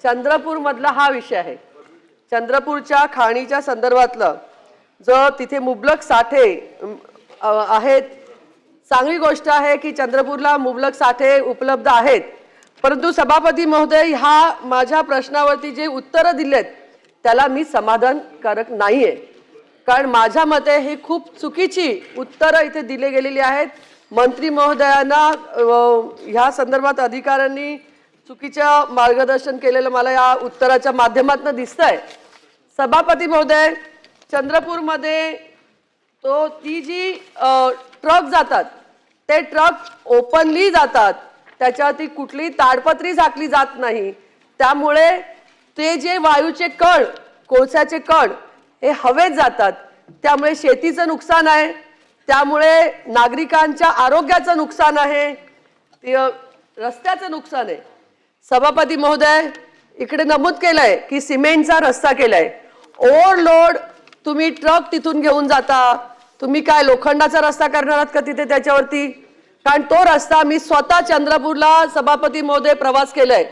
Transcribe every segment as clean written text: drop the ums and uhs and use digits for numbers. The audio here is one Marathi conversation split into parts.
चंद्रपूर मधला हा विषय आहे। चंद्रपूरच्या खाणीच्या संदर्भातलं जो तिथे मुबलक साठे आहेत, चांगली गोष्ट आहे की चंद्रपूरला मुबलक साठे उपलब्ध आहेत, परंतु सभापती महोदय ह्या माझ्या प्रश्नावरती जे उत्तर दिलेत त्याला मी समाधानकारक नाहीये। कारण माझ्या मते ही खूप चुकीची उत्तरं इथे दिले गेलेली आहेत। मंत्री महोदयांना ह्या संदर्भात अधिकाऱ्यांनी चुकीचं मार्गदर्शन केलेलं मला या उत्तराच्या माध्यमातून दिसतंय। सभापती महोदय, चंद्रपूरमध्ये ती जी ट्रक जातात ते ट्रक ओपनली जातात, त्याच्यावरती कुठली ताडपत्री झाकली जात नाही, त्यामुळे ते जे वायूचे कण, कोळशाचे कण हे हवेत जातात, त्यामुळे शेतीचं नुकसान आहे, त्यामुळे नागरिकांच्या आरोग्याचं नुकसान आहे, रस्त्याचं नुकसान आहे। सभापती महोदय, इकडे नमूद केलंय की सिमेंटचा रस्ता केलाय, ओव्हरलोड तुम्ही ट्रक तिथून घेऊन जाता, तुम्ही काय लोखंडाचा रस्ता करणार आहात का तिथे त्याच्यावरती? कारण तो रस्ता मी स्वतः चंद्रपूरला सभापती महोदय प्रवास केलाय,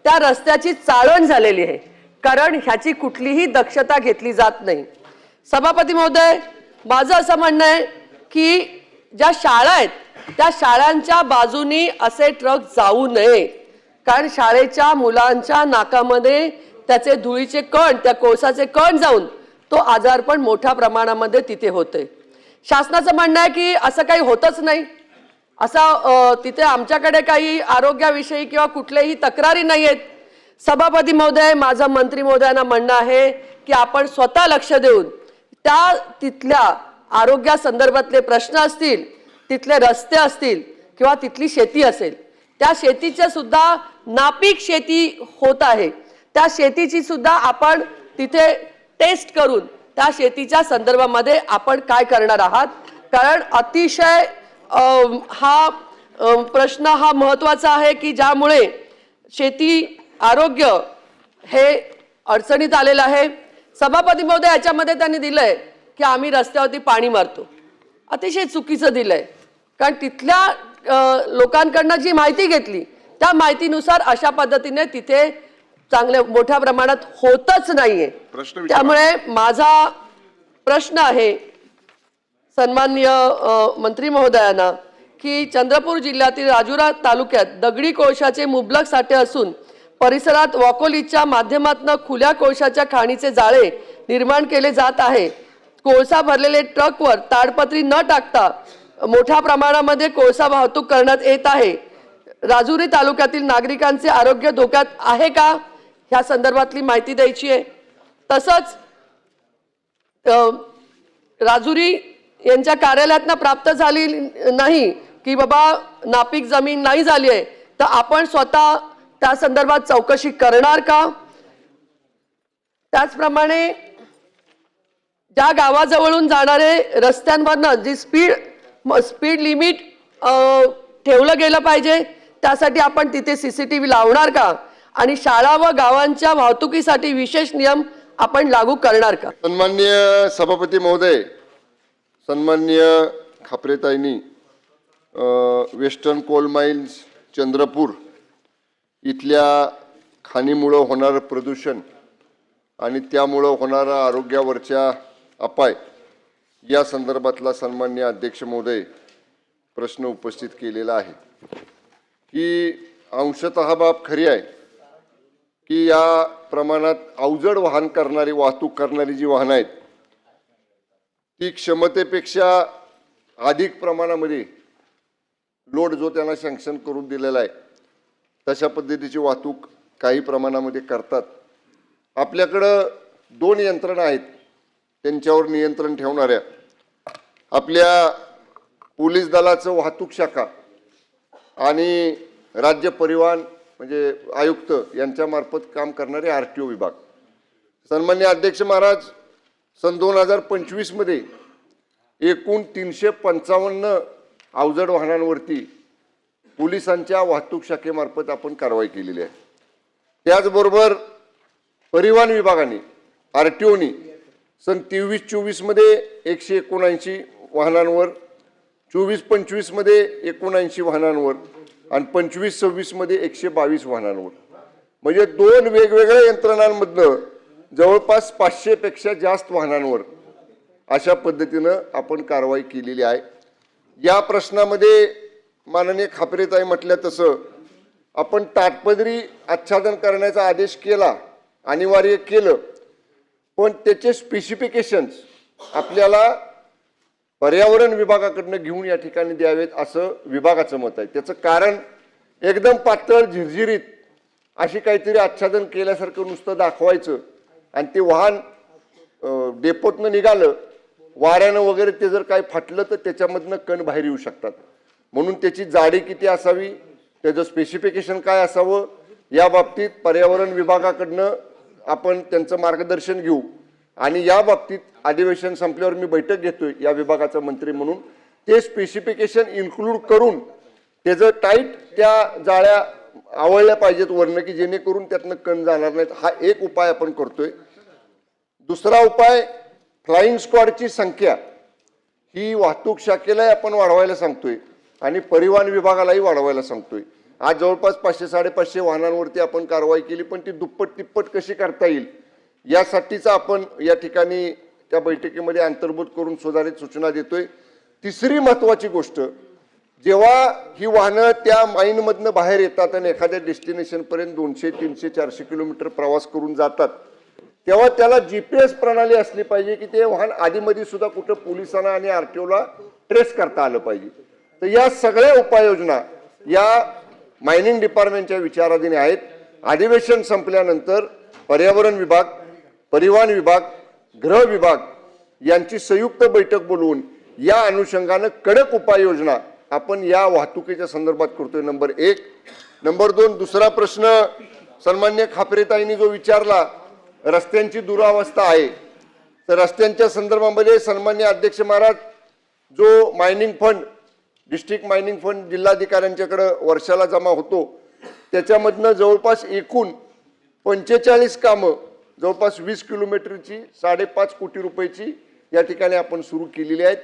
त्या रस्त्याची चाळण झालेली आहे, कारण ह्याची कुठलीही दक्षता घेतली जात नाही। सभापती महोदय, माझं असं म्हणणं आहे की ज्या शाळा आहेत त्या शाळांच्या बाजूनी असे ट्रक जाऊ नये, कारण शाळेच्या मुलांच्या नाकामध्ये त्याचे धुळीचे कण, त्या कोळसाचे कण जाऊन तो आजारपण मोठ्या प्रमाणामध्ये तिथे होते। शासनाचं म्हणणं आहे की असं काही होतच नाही, असं तिथे आमच्याकडे काही आरोग्याविषयी किंवा कुठल्याही तक्रारी नाही आहेत। सभापती महोदय, माझं मंत्री महोदयांना म्हणणं आहे की आपण स्वतः लक्ष देऊन त्या तिथल्या आरोग्यासंदर्भातले प्रश्न असतील, तिथले रस्ते असतील किंवा तिथली शेती असेल, त्या शेतीच्या सुद्धा नापीक शेती होत आहे, त्या शेतीची सुद्धा आपण तिथे टेस्ट करून त्या शेतीच्या संदर्भामध्ये आपण काय करणार आहात, कारण अतिशय हा प्रश्न हा महत्त्वाचा आहे की ज्यामुळे शेती आरोग्य हे अडचणीत आलेलं आहे। सभापती महोदय, याच्यामध्ये त्यांनी दिलंय की आम्ही रस्त्यावरती पाणी मारतो, अतिशय चुकीचं दिलंय, कारण तिथल्या लोकांकडनं जी माहिती घेतली त्या माहितीनुसार अशा पद्धतीने तिथे चांगल्या मोठ्या प्रमाणात होतच नाहीये। त्यामुळे माझा प्रश्न आहे सन्माननीय मंत्री महोदयांना की चंद्रपूर जिल्ह्यातील राजुरा तालुक्यात दगडी कोळशाचे मुबलक साठे असून परिसरात वॉकोलीच्या माध्यमातून खुल्या कोळशाच्या खाणीचे जाळे निर्माण केले जात आहे। कोळसा भरलेले ट्रकवर ताडपत्री न टाकता मोठ्या प्रमाणामध्ये कोळसा वाहतूक करण्यात येत आहे। राजुरी तालुक्यातील नागरिकांचे आरोग्य धोक्यात आहे का, ह्या संदर्भातली माहिती द्यायची आहे। तसंच राजुरी यांच्या कार्यालयातनं प्राप्त झाली नाही की बाबा नापीक जमीन नाही झाली आहे, तर आपण स्वतः त्या संदर्भात चौकशी करणार का? त्याचप्रमाणे ज्या गावाजवळून जाणारे रस्त्यांवरनं जी स्पीड लिमिट ठेवलं गेलं पाहिजे, त्यासाठी आपण तिथे CCTV लावणार का? आणि शाळा व गावांच्या वाहतुकीसाठी विशेष नियम आपण लागू करणार का? सन्माननीय सभापती महोदय, सन्माननीय खापरेताईंनी वेस्टर्न कोल माइन्स चंद्रपूर इथल्या खाणीमुळे होणारं प्रदूषण आणि त्यामुळे होणारा आरोग्यावरच्या अपाय या संदर्भातला सन्माननीय अध्यक्ष महोदय प्रश्न उपस्थित केलेला आहे। ही अंशतः बाब खरी आहे की या प्रमाणात अवजड वाहन करणारी, वाहतूक करणारी जी वाहनं आहेत ती क्षमतेपेक्षा अधिक प्रमाणामध्ये लोड जो त्यांना सँक्शन करून दिलेला आहे तशा पद्धतीची वाहतूक काही प्रमाणामध्ये करतात। आपल्याकडं 2 यंत्रणा आहेत त्यांच्यावर नियंत्रण ठेवणाऱ्या, आपल्या पोलीस दलाचं वाहतूक शाखा आणि राज्य परिवहन म्हणजे आयुक्त यांच्यामार्फत काम करणारे RTO विभाग। सन्माननीय अध्यक्ष महाराज, सन 2025 मध्ये एकूण 355 अवजड वाहनांवरती पोलिसांच्या वाहतूक शाखेमार्फत आपण कारवाई केलेली आहे। त्याचबरोबर परिवहन विभागाने RTOनी सन 23-24 मध्ये 179 वाहनांवर, 24-25 मध्ये 79 वाहनांवर आणि 25-26 मध्ये 122 वाहनांवर म्हणजे 2 वेगवेगळ्या यंत्रणांमधनं जवळपास 500 पेक्षा जास्त वाहनांवर अशा पद्धतीनं आपण कारवाई केलेली आहे. या प्रश्नामध्ये माननीय खापरेताई म्हटल्या तसं आपण ताटपदरी आच्छादन करण्याचा आदेश केला, अनिवार्य केलं, पण त्याचे स्पेसिफिकेशन्स आपल्याला पर्यावरण विभागाकडनं घेऊन या ठिकाणी द्यावेत असं विभागाचं मत आहे. त्याचं कारण एकदम पातळ झिरझिरीत अशी काहीतरी आच्छादन केल्यासारखं नुसतं दाखवायचं आणि ते वाहन डेपोतनं निघालं, वाऱ्यानं वगैरे ते जर काही फाटलं तर त्याच्यामधनं कण बाहेर येऊ शकतात. म्हणून त्याची जाडी किती असावी, त्याचं स्पेसिफिकेशन काय असावं, या बाबतीत पर्यावरण विभागाकडनं आपण त्यांचं मार्गदर्शन घेऊ. आणि या बाबतीत अधिवेशन संपल्यावर मी बैठक घेतोय या विभागाचा मंत्री म्हणून, ते स्पेसिफिकेशन इन्क्लूड करून त्याचं टाईट त्या जाळ्या आवळल्या पाहिजेत वरनं, की जेणेकरून त्यातनं कण जाणार नाहीत. हा एक उपाय आपण करतोय. दुसरा उपाय, फ्लाइंग स्क्वॉडची संख्या ही वाहतूक शाखेलाही आपण वाढवायला सांगतोय आणि परिवहन विभागालाही वाढवायला सांगतोय. आज जवळपास 500-550 वाहनांवरती आपण कारवाई केली, पण ती दुप्पट तिप्पट कशी करता येईल यासाठीचा आपण या ठिकाणी त्या बैठकीमध्ये अंतर्भूत करून सुधारित सूचना देतोय. तिसरी महत्वाची गोष्ट, जेव्हा ही वाहनं त्या माईनमधनं बाहेर येतात आणि एखाद्या डेस्टिनेशनपर्यंत 200, 300, 400 किलोमीटर प्रवास करून जातात, तेव्हा त्याला GPS प्रणाली असली पाहिजे की ते वाहन आधीमध्ये सुद्धा कुठं पोलिसांना आणि RTOला ट्रेस करता आलं पाहिजे. तर या सगळ्या उपाययोजना या मायनिंग डिपार्टमेंटच्या विचाराधीन आहेत. अधिवेशन संपल्यानंतर पर्यावरण विभाग, परिवहन विभाग, गृह विभाग यांची संयुक्त बैठक बोलवून या अनुषंगानं कडक उपाययोजना आपण या वाहतुकीच्या संदर्भात करतोय. नंबर 1. नंबर 2, दुसरा प्रश्न सन्मान्य खापरेताईंनी जो विचारला, रस्त्यांची दुरावस्था आहे, तर रस्त्यांच्या संदर्भामध्ये सन्मान्य अध्यक्ष महाराज, जो mining fund, district mining fund जिल्हाधिकाऱ्यांच्याकडे वर्षाला जमा होतो, त्याच्यामधनं जवळपास एकूण 45 कामं जवळपास 20 किलोमीटरची 5.5 कोटी रुपयाची या ठिकाणी आपण सुरू केलेली आहेत.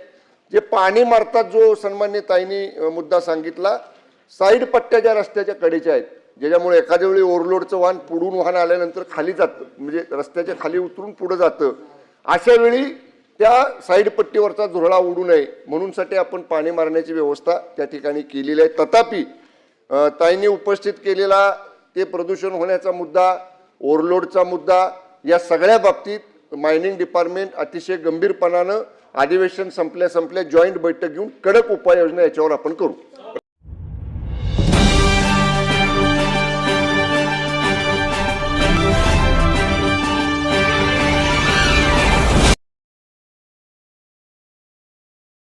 जे पाणी मारतात, जो सन्मान्य ताईंनी मुद्दा सांगितला, साईड पट्ट्या ज्या रस्त्याच्या कडेच्या आहेत, ज्याच्यामुळे एखाद्या वेळी ओव्हरलोडचं वाहन पुढून वाहन आल्यानंतर खाली जातं, म्हणजे रस्त्याच्या खाली उतरून पुढे जातं, अशा वेळी त्या साईड पट्टीवरचा झुरळा उडू नये म्हणूनसाठी आपण पाणी मारण्याची व्यवस्था त्या ठिकाणी केलेली आहे. तथापि ताईंनी उपस्थित केलेला ते प्रदूषण होण्याचा मुद्दा, ओव्हरलोडचा मुद्दा, या सगळ्या बाबतीत मायनिंग डिपार्टमेंट अतिशय गंभीरपणानं अधिवेशन संपल्या जॉईंट बैठक घेऊन कडक उपाययोजना याच्यावर आपण करू.